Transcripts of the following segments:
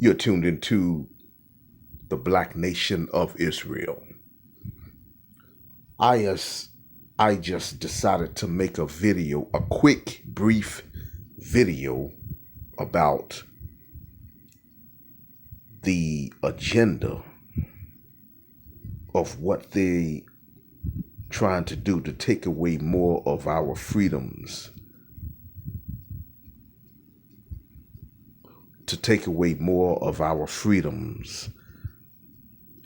You're tuned into the Black Nation of Israel. I just decided to make a video, a quick, brief video about the agenda of what they trying to do to take away more of our freedoms,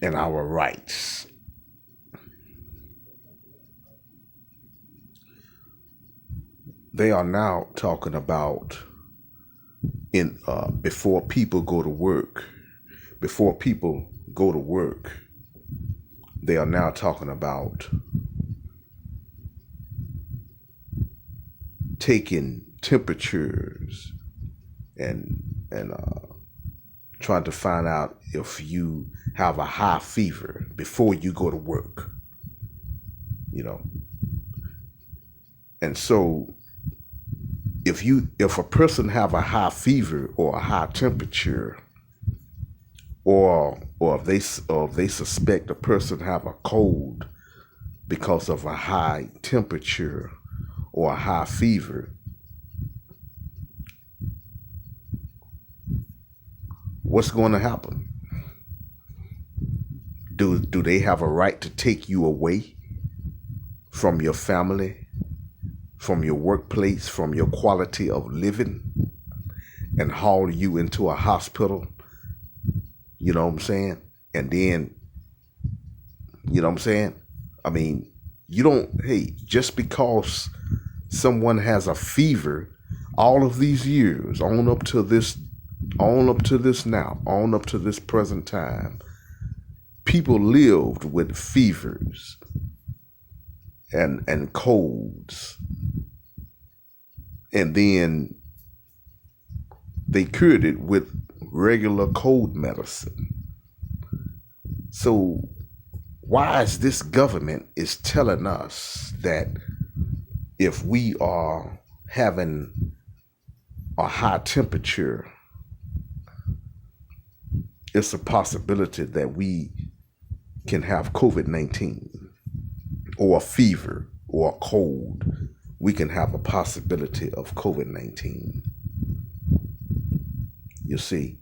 and our rights. They are now talking about before people go to work, they are now talking about taking temperatures and trying to find out if you have a high fever before you go to work, And so if a person have a high fever or a high temperature, or if they suspect a person have a cold because of a high temperature or a high fever, what's going to happen? Do they have a right to take you away from your family, from your workplace, from your quality of living, and haul you into a hospital? You know what I'm saying? And then, I mean, just because someone has a fever, all of these years, on up to this present time, people lived with fevers and colds, and then they cured it with regular cold medicine. So why is this government is telling us that if we are having a high temperature, it's a possibility that we can have COVID-19, or a fever or a cold? We can have a possibility of COVID-19. You see,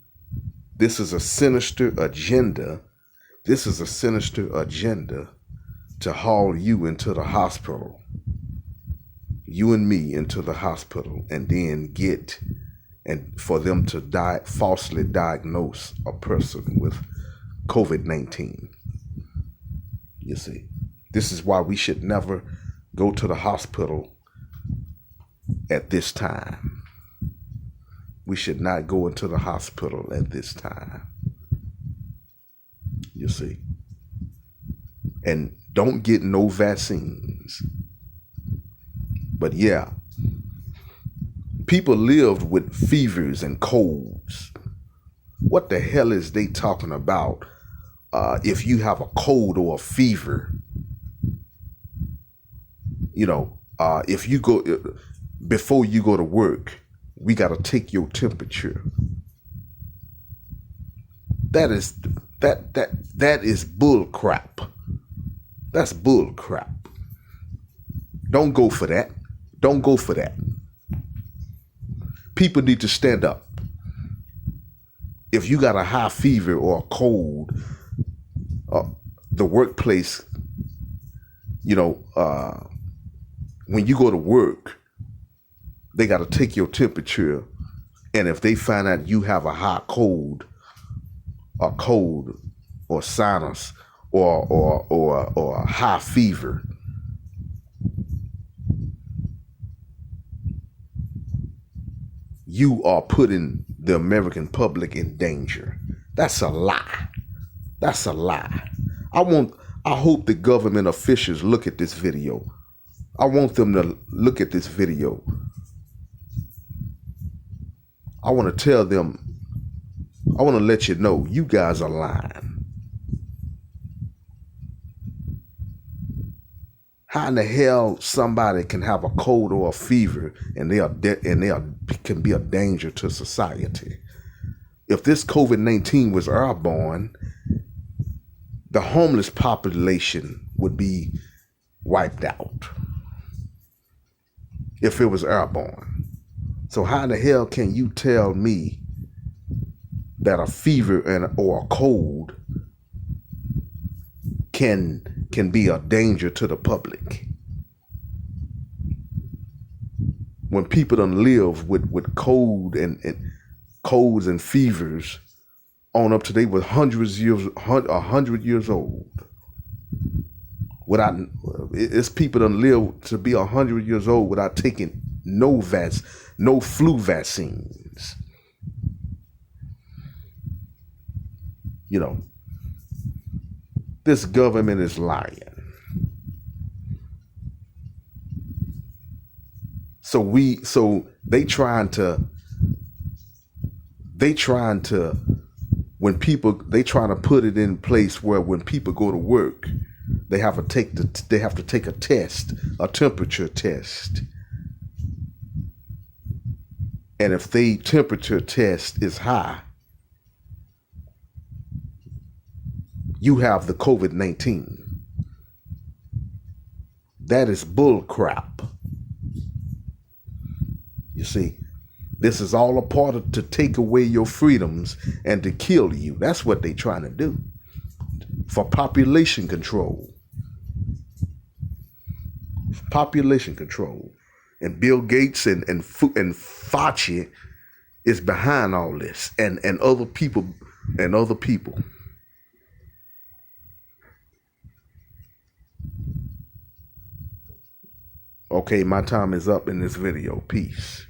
this is a sinister agenda. This is a sinister agenda to haul you into the hospital, you and me into the hospital, and then for them to falsely diagnose a person with COVID-19. You see, this is why we should never go to the hospital at this time. We should not go into the hospital at this time. You see, and don't get no vaccines. But yeah, people lived with fevers and colds. What the hell is they talking about? If you have a cold or a fever, if you go before you go to work, we got to take your temperature. That is bull crap. That's bull crap. Don't go for that. Don't go for that. People need to stand up. If you got a high fever or a cold, the workplace, when you go to work, they got to take your temperature. And if they find out you have a high cold, or sinus, or a high fever, you are putting the American public in danger. That's a lie. That's a lie. I hope the government officials look at this video. I want them to look at this video. I want to tell them, I want to let you know, you guys are lying. How in the hell somebody can have a cold or a fever and they can be a danger to society? if this COVID-19 was airborne, the homeless population would be wiped out if it was airborne. So how in the hell can you tell me that a fever or a cold can be a danger to the public? When people done live with cold and colds and fevers on up to they were 100 years old. It's people done live to be 100 years old without taking no flu vaccines. You know, this government is lying. So they trying to put it in place where when people go to work, they have to take a test, a temperature test. And if the temperature test is high, you have the COVID-19. That is bull crap. You see, this is all a part of to take away your freedoms and to kill you. That's what they're trying to do for population control. Population control. And Bill Gates and Fauci is behind all this, and other people. Okay, my time is up in this video. Peace.